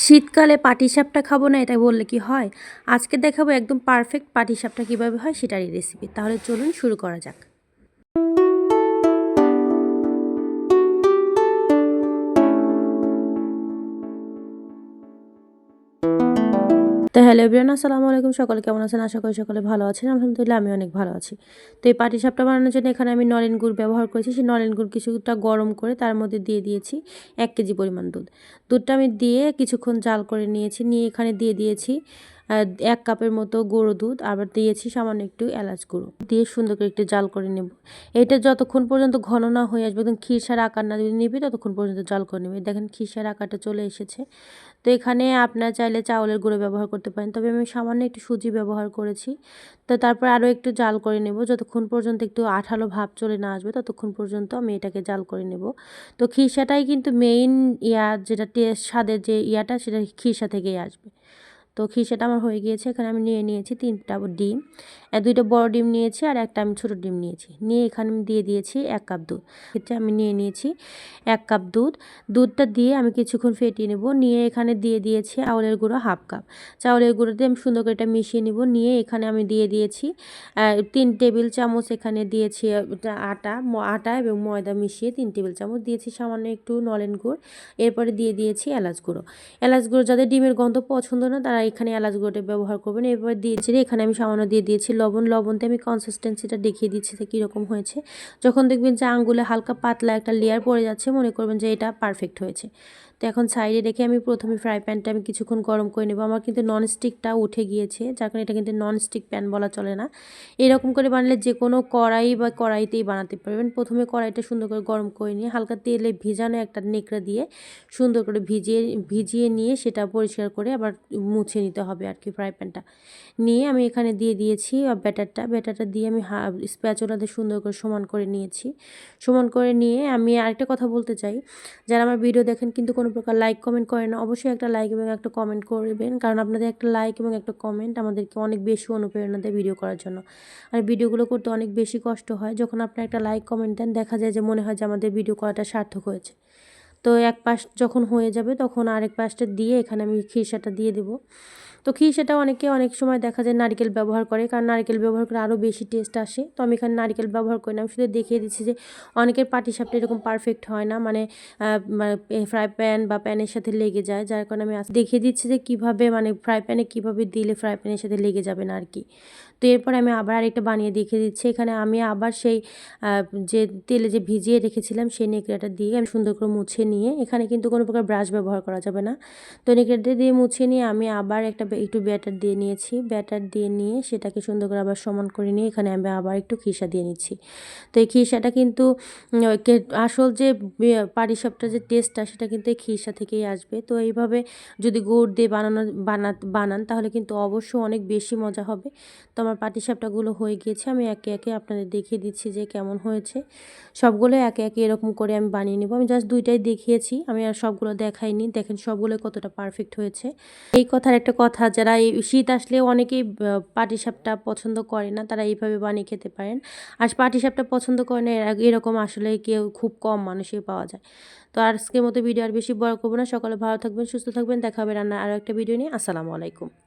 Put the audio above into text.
শীতকালে পাটিসাপটা খাবো না এটা বললে কি হয়? আজকে দেখাবো একদম পারফেক্ট পাটিসাপটা কিভাবে হয় সেটারই রেসিপি। তাহলে চলুন শুরু করা যাক। তো হ্যালো এভরিওয়ান, আসসালামু আলাইকুম। সকলে কেমন আছেন? আশা করি সকলে ভালো আছেন। আলহামদুলিল্লাহ আমি অনেক ভালো আছি। তো এই পাটিসাপটা বানানোর জন্য এখানে আমি নলেন গুড় ব্যবহার করেছি। সেই নলেন গুড় কিছুটা গরম করে তার মধ্যে দিয়ে দিয়েছি 1 কেজি পরিমাণ দুধ। দুধটা আমি দিয়ে কিছুক্ষণ জাল করে নিয়েছি। নিয়ে এখানে দিয়ে দিয়েছি 1 কাপের মতো গুঁড়ো দুধ, আবার দিয়েছি সামান্য একটু এলাচ গুঁড়ো। দিয়ে সুন্দর করে একটু জাল করে নেব। এটা যতক্ষণ পর্যন্ত ঘন না হয়ে আসবে, একদম খিরসার আকার না নিবে ততক্ষণ পর্যন্ত জাল করে নেবে। দেখেন খিরসার আকারটা চলে এসেছে। তো এখানে আপনারা চাইলে চাউলের গুঁড়ো ব্যবহার করতে পারেন, তবে আমি সামান্য একটু সুজি ব্যবহার করেছি। তো তারপর আরও একটু জাল করে নেব, যতক্ষণ পর্যন্ত একটু আঠালো ভাব চলে না আসবে ততক্ষণ পর্যন্ত আমি এটাকে জাল করে নেব। তো খিরসাটাই কিন্তু মেইন যেটা টেস্ট স্বাদের যে সেটা খিরসা থেকেই আসবে। তো খিরসাটা আমার হয়ে গিয়েছে। এখানে আমি নিয়ে নিয়েছি 3টা ডিম, 2টা বড় ডিম নিয়েছি আর একটা আমি ছোটো ডিম নিয়েছি। নিয়ে এখানে আমি দিয়ে দিয়েছি 1 কাপ দুধ। ক্ষেত্রে আমি নিয়ে নিয়েছি 1 কাপ দুধ। দুধটা দিয়ে আমি কিছুক্ষণ ফেটিয়ে নেব। নিয়ে এখানে দিয়ে দিয়েছি চাউলের গুঁড়ো 1/2 কাপ। চাউলের গুঁড়ো দিয়ে আমি সুন্দর করে এটা মিশিয়ে নেব। নিয়ে এখানে আমি দিয়ে দিয়েছি 3 টেবিল চামচ এখানে দিয়েছি আটা এবং ময়দা মিশিয়ে 3 টেবিল চামচ দিয়েছি সামান্য একটু নলেন গুড়। এরপরে দিয়ে দিয়েছি এলাচ গুঁড়ো। এলাচ গুঁড়ো যাদের ডিমের গন্ধ পছন্দ না তারা এখানে এলাচ গুঁড়োটা ব্যবহার করবেন। এরপর দিয়েছি এখানে আমি সামান্য দিয়ে দিয়েছি লবণতে আমি কনসিস্টেন্সিটা দেখিয়ে দিচ্ছি যে কীরকম হয়েছে। যখন দেখবেন যে আঙ্গুলে হালকা পাতলা একটা লেয়ার পড়ে যাচ্ছে, মনে করবেন যে এটা পারফেক্ট হয়েছে। তো এখন সাইডে রেখে আমি প্রথমে ফ্রাই প্যানটা আমি কিছুক্ষণ গরম করে নেব। আমার কিন্তু ননস্টিকটা উঠে গিয়েছে, যার কারণে এটা কিন্তু ননস্টিক প্যান বলা চলে না। এরকম করে বানালে যে কোনো কড়াই বা কড়াইতেই বানাতে পারবেন। প্রথমে কড়াইটা সুন্দর করে গরম করে নিয়ে হালকা তেলে ভিজানো একটা নেকড়া দিয়ে সুন্দর করে ভিজিয়ে নিয়ে সেটা পরিষ্কার করে আবার মুছে নিতে হবে আর কি ফ্রাই প্যানটা। নিয়ে আমি এখানে দিয়ে দিয়েছি ব্যাটারটা দিয়ে আমি স্প্যাচুলা দিয়ে সুন্দর করে সমান করে নিয়েছি। সমান করে নিয়ে আমি আরেকটা কথা বলতে চাই, যারা আমার ভিডিও দেখেন কিন্তু কোনো প্রকার লাইক কমেন্ট করেন না, অবশ্যই একটা লাইক এবং একটা কমেন্ট করবেন, কারণ আপনাদের একটা লাইক এবং একটা কমেন্ট আমাদেরকে অনেক বেশি অনুপ্রেরণা দেয় ভিডিও করার জন্য। আর ভিডিওগুলো করতে অনেক বেশি কষ্ট হয়, যখন আপনারা একটা লাইক কমেন্ট দেন দেখা যায় যে মনে হয় যে আমাদের ভিডিও করাটা সার্থক হয়েছে। তো এক পাশ যখন হয়ে যাবে তখন আরেক পাশটা দিয়ে এখানে আমি খিরসাটা দিয়ে দেবো। তো খিরসাটা অনেক সময় দেখা যায় নারকেল ব্যবহার করে, কারণ নারকেল ব্যবহার করে আরও বেশি টেস্ট আসে। তো আমি এখানে নারকেল ব্যবহার করি না, আমি শুধু দেখিয়ে দিচ্ছি যে অনেকের পাটিসাপটা এরকম পারফেক্ট হয় না, মানে ফ্রাই প্যান বা প্যানের সাথে লেগে যায়, যার কারণে আমি দেখিয়ে দিচ্ছি যে কীভাবে ফ্রাই প্যানে কীভাবে দিলে ফ্রাই প্যানের সাথে লেগে যাবে না আর কি। তো এরপরে আমি আবার আরেকটা বানিয়ে দেখিয়ে দিচ্ছি। এখানে আমি আবার সেই যে তেলে যে ভিজিয়ে রেখেছিলাম সেই নেকড়াটা দিয়ে আমি সুন্দর করে মুছে নিয়ে, এখানে কিন্তু কোনো প্রকার ব্রাশ ব্যবহার করা যাবে না। তো নেকড়াটা দিয়ে মুছে নিয়ে আমি আবার একটু ব্যাটার দিয়ে নিয়েছি। ব্যাটার দিয়ে নিয়ে সেটাকে সুন্দর করে আবার সমান করে নিয়ে এখানে আমি আবার একটু খিরসা দিয়ে নিচ্ছি। তো এই খিরসাটা কিন্তু আসল যে পাটিসাপটার যে টেস্টটা সেটা কিন্তু এই খিরসা থেকেই আসবে। তো এইভাবে যদি গুড় দিয়ে বানান তাহলে কিন্তু অবশ্যই অনেক বেশি মজা হবে। তো আমার পাটিসাপটাগুলো হয়ে গিয়েছে, আমি একে একে আপনাদের দেখিয়ে দিচ্ছি যে কেমন হয়েছে। সবগুলো একে একে এরকম করে আমি বানিয়ে নেব। আমি জাস্ট 2টাই দেখিয়েছি, আমি আর সবগুলো দেখাইনি। দেখেন সবগুলো কতটা পারফেক্ট হয়েছে। এই কথার একটা কথা, যারা এই শীত আসলে অনেকেই পাটিসাপটা পছন্দ করে না, তারা এইভাবে বানিয়ে খেতে পারেন। আর পাটিসাপটা পছন্দ করে না এরকম আসলে কেউ খুব কম মানুষই পাওয়া যায়। তো আজকের মতো ভিডিও আর বেশি বড় করবো না। সকলে ভালো থাকবেন, সুস্থ থাকবেন। দেখা হবে রান্নার আরও একটা ভিডিও নিয়ে। আসসালামু আলাইকুম।